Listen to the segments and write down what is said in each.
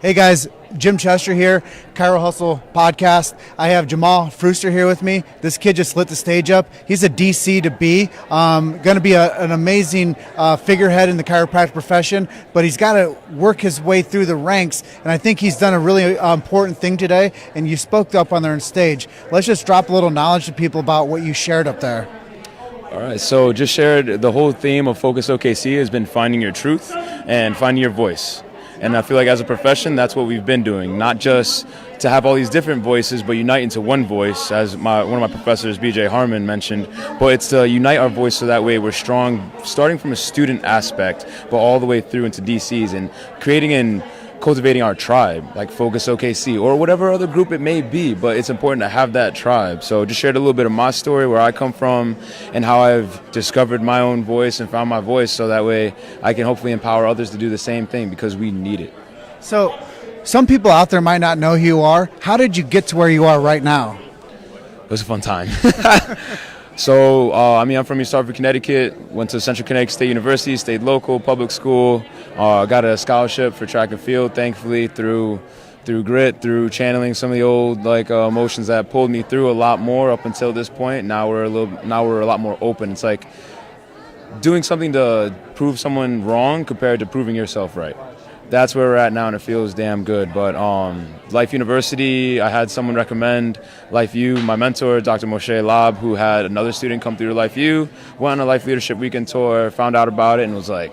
Hey guys, Jim Chester here, Cairo Hustle podcast. I have Jamal Früster here with me. This kid just lit the stage up. He's a DC to be. Going to be an amazing figurehead in the chiropractic profession, but he's got to work his way through the ranks, and I think he's done a really important thing today, and you spoke up on there on stage. Let's just drop a little knowledge to people about what you shared up there. All right, so just shared the whole theme of Focus OKC has been finding your truth and finding your voice. And I feel like as a profession, that's what we've been doing, not just to have all these different voices, but unite into one voice, as one of my professors, BJ Harmon, mentioned. But it's to unite our voice so that way we're strong, starting from a student aspect, but all the way through into DCs and creating and cultivating our tribe, like Focus OKC or whatever other group it may be. But it's important to have that tribe. So just shared a little bit of my story, where I come from, and how I've discovered my own voice and found my voice, so that way I can hopefully empower others to do the same thing, because we need it. So some people out there might not know who you are. How did you get to where you are right now? It was a fun time. So, I'm from East Hartford, Connecticut, went to Central Connecticut State University, stayed local, public school, got a scholarship for track and field, thankfully, through grit, through channeling some of the old emotions that pulled me through a lot more up until this point. Now we're a lot more open. It's like doing something to prove someone wrong compared to proving yourself right. That's where we're at now, and it feels damn good. But Life University, I had someone recommend Life U, my mentor, Dr. Moshe Lab, who had another student come through to Life U, went on a Life Leadership Weekend tour, found out about it, and was like,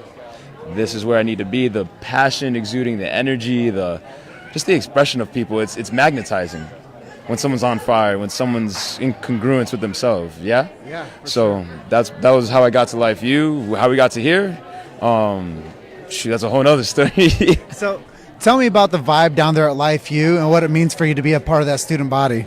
this is where I need to be. The passion exuding, the energy, just the expression of people, it's magnetizing when someone's on fire, when someone's in congruence with themselves, yeah? Yeah. So that was how I got to Life U. How we got to here, that's a whole nother story. So tell me about the vibe down there at Life U and what it means for you to be a part of that student body.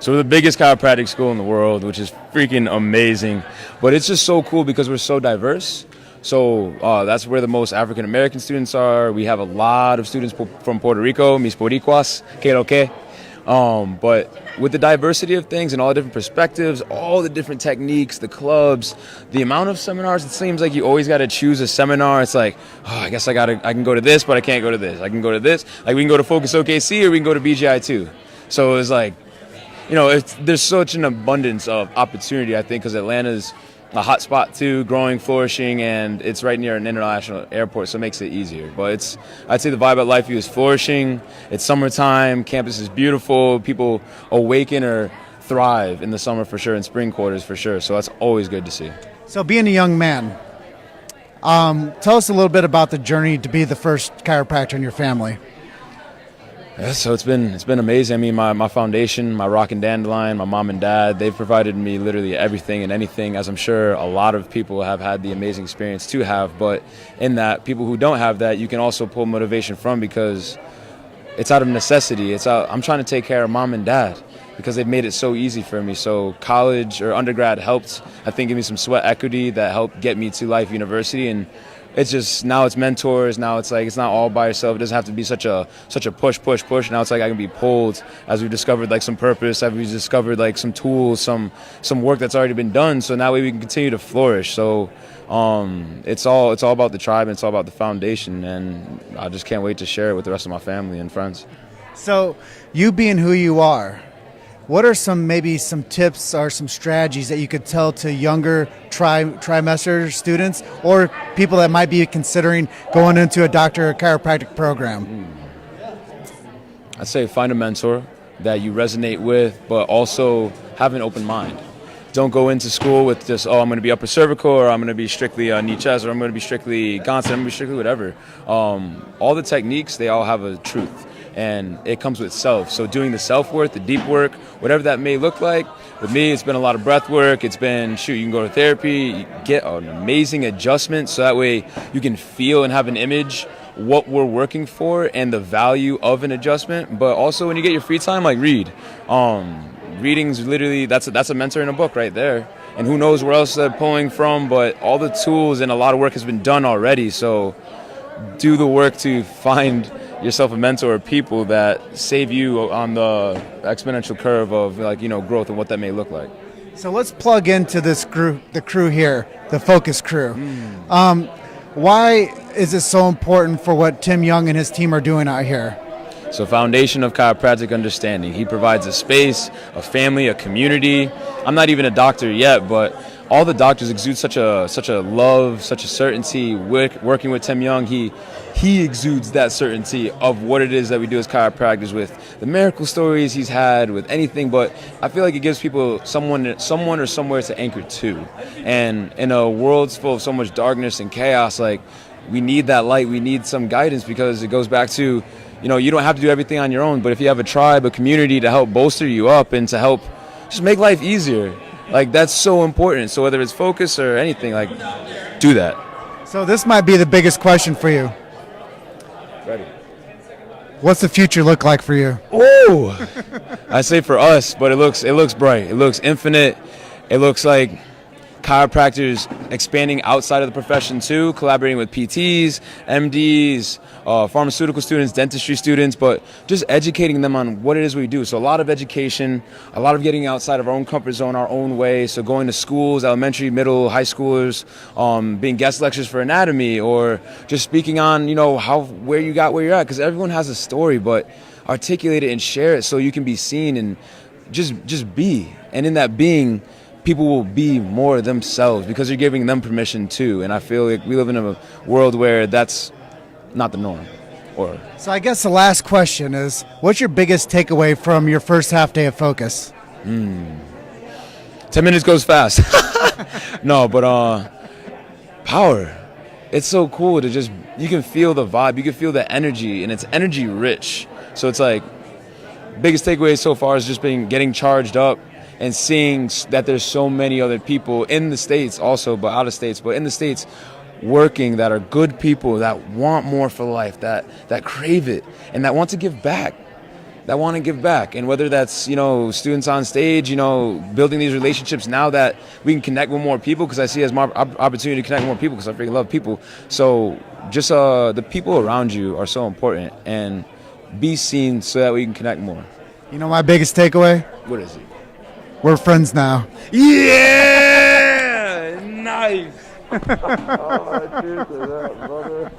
So we're the biggest chiropractic school in the world, which is freaking amazing. But it's just so cool because we're so diverse. So that's where the most African American students are. We have a lot of students from Puerto Rico, mis boricuas, que lo que. But with the diversity of things and all the different perspectives, all the different techniques, the clubs, the amount of seminars, it seems like you always got to choose a seminar. It's like, I guess I can go to this, but I can't go to this. I can go to this. Like, we can go to Focus OKC or we can go to BGI too. So it's like, there's such an abundance of opportunity, I think, because Atlanta's a hot spot too, growing, flourishing, and it's right near an international airport, so it makes it easier. But I'd say the vibe at Life U is flourishing. It's summertime, campus is beautiful, people awaken or thrive in the summer for sure, in spring quarters for sure, so that's always good to see. So being a young man, tell us a little bit about the journey to be the first chiropractor in your family. Yeah, so it's been amazing. I mean, my foundation, my rock and dandelion, my mom and dad, they've provided me literally everything and anything, as I'm sure a lot of people have had the amazing experience to have. But in that, people who don't have that, you can also pull motivation from, because it's out of necessity. I'm trying to take care of mom and dad because they've made it so easy for me. So college or undergrad helped, I think, give me some sweat equity that helped get me to Life University. And it's just, now it's mentors. Now it's like, it's not all by yourself. It doesn't have to be such a push. Now it's like I can be pulled, as we've discovered like some purpose, as we've discovered like some tools, some work that's already been done. So that way we can continue to flourish. So it's all about the tribe, and it's all about the foundation. And I just can't wait to share it with the rest of my family and friends. So you being who you are, what are maybe some tips or some strategies that you could tell to younger trimester students or people that might be considering going into a doctor of chiropractic program? I'd say find a mentor that you resonate with, but also have an open mind. Don't go into school with just, I'm going to be upper cervical, or I'm going to be strictly knee chest, or I'm going to be strictly Gonson, I'm going to be strictly whatever. All the techniques, they all have a truth. And it comes with self. So doing the self-work, the deep work, whatever that may look like. With me, it's been a lot of breath work. It's been, you can go to therapy, you get an amazing adjustment, so that way you can feel and have an image what we're working for and the value of an adjustment. But also when you get your free time, like read. Reading's literally, that's a mentor in a book right there. And who knows where else they're pulling from, but all the tools and a lot of work has been done already. So do the work to find yourself a mentor, people that save you on the exponential curve of growth and what that may look like. So let's plug into this group, the crew here, the Focus crew. Why is it so important for what Tim Young and his team are doing out here? So foundation of chiropractic understanding. He provides a space, a family, a community. I'm not even a doctor yet, but all the doctors exude such a love, such a certainty. Working with Tim Young, he exudes that certainty of what it is that we do as chiropractors, with the miracle stories he's had, with anything. But I feel like it gives people someone or somewhere to anchor to. And in a world full of so much darkness and chaos, like, we need that light. We need some guidance, because it goes back to, you don't have to do everything on your own, but if you have a tribe, a community to help bolster you up and to help just make life easier, like, that's so important. So whether it's focus or anything, like, do that. So this might be the biggest question for you. Ready. What's the future look like for you? Oh, I say for us, but it looks bright. It looks infinite. It looks like chiropractors expanding outside of the profession too, collaborating with PTs, MDs, pharmaceutical students, dentistry students, but just educating them on what it is we do. So a lot of education, a lot of getting outside of our own comfort zone, our own way. So going to schools, elementary, middle, high schoolers, being guest lectures for anatomy, or just speaking on, where you got where you're at, because everyone has a story, but articulate it and share it so you can be seen and just be. And in that being, people will be more themselves because you're giving them permission too. And I feel like we live in a world where that's not the norm. So I guess the last question is, what's your biggest takeaway from your first half day of Focus? 10 minutes goes fast. No, but power. It's so cool to just, you can feel the vibe, you can feel the energy, and it's energy rich. So it's like, biggest takeaway so far is just getting charged up and seeing that there's so many other people in the States also, but out of States, but in the States, working, that are good people, that want more for life, that crave it, and that want to give back. And whether that's, students on stage, building these relationships now that we can connect with more people, because I see it as more opportunity to connect with more people, because I freaking love people. So just the people around you are so important, and be seen so that we can connect more. My biggest takeaway? What is it? We're friends now. Yeah! Nice! Oh, cheers to that, brother.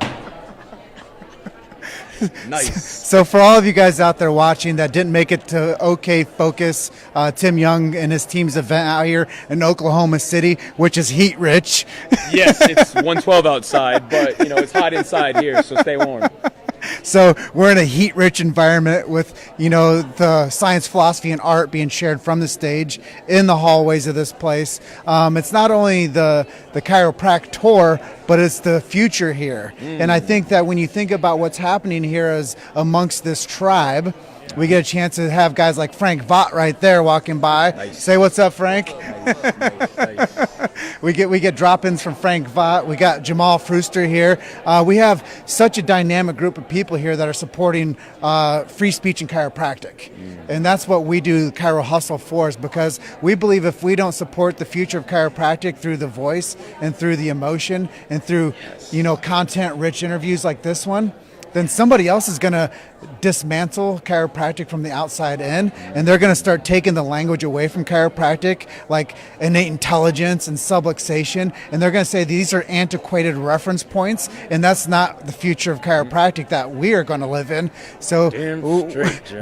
Nice. So for all of you guys out there watching that didn't make it to OK Focus, Tim Young and his team's event out here in Oklahoma City, which is heat rich. Yes, it's 112 outside, but it's hot inside here, so stay warm. So we're in a heat-rich environment with, the science, philosophy, and art being shared from the stage in the hallways of this place. It's not only the chiropractor, but it's the future here. And I think that when you think about what's happening here as amongst this tribe, we get a chance to have guys like Frank Vaught right there walking by. Nice. Say what's up, Frank. Nice. We get drop-ins from Frank Vaught. We got Jamal Früster here. We have such a dynamic group of people here that are supporting free speech and chiropractic. And that's what we do Chiro Hustle for, is because we believe if we don't support the future of chiropractic through the voice and through the emotion and through, content-rich interviews like this one, then somebody else is going to dismantle chiropractic from the outside in, and they're going to start taking the language away from chiropractic, like innate intelligence and subluxation, and they're going to say these are antiquated reference points, and that's not the future of chiropractic that we are going to live in. So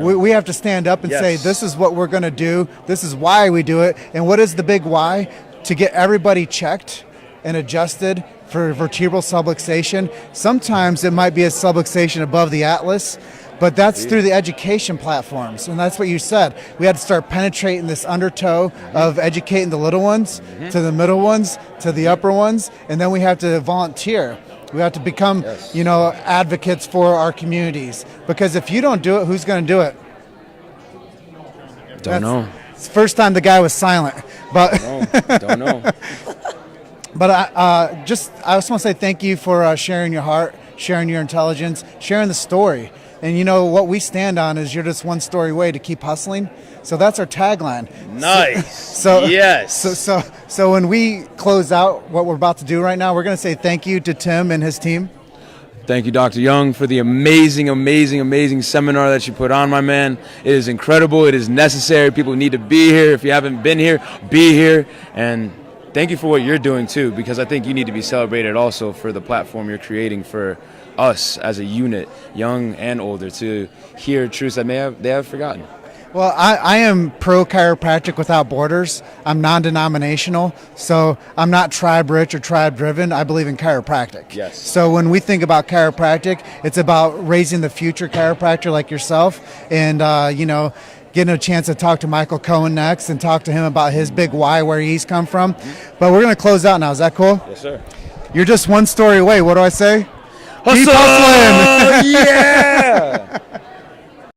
we have to stand up and say, this is what we're going to do, this is why we do it, and what is the big why? To get everybody checked and adjusted for vertebral subluxation. Sometimes it might be a subluxation above the atlas, but that's through the education platforms. And that's what you said. We had to start penetrating this undertow of educating the little ones to the middle ones to the upper ones, and then we have to volunteer. We have to become, advocates for our communities. Because if you don't do it, who's going to do it? Don't know. It's the first time the guy was silent. But Don't know. But I just want to say thank you for sharing your heart, sharing your intelligence, sharing the story. And what we stand on is you're just one story away to keep hustling. So that's our tagline. Nice. Yes. So when we close out what we're about to do right now, we're going to say thank you to Tim and his team. Thank you, Dr. Young, for the amazing, amazing, amazing seminar that you put on, my man. It is incredible. It is necessary. People need to be here. If you haven't been here, be here. And thank you for what you're doing too, because I think you need to be celebrated also for the platform you're creating for us as a unit, young and older, to hear truths that they have forgotten. Well, I am pro chiropractic without borders. I'm non-denominational, so I'm not tribe rich or tribe driven. I believe in chiropractic. Yes. So when we think about chiropractic, it's about raising the future chiropractor like yourself, and getting a chance to talk to Michael Cohen next and talk to him about his big why, where he's come from. But we're gonna close out now. Is that cool? Yes, sir. You're just one story away. What do I say? Hustle! Keep hustling. Yeah.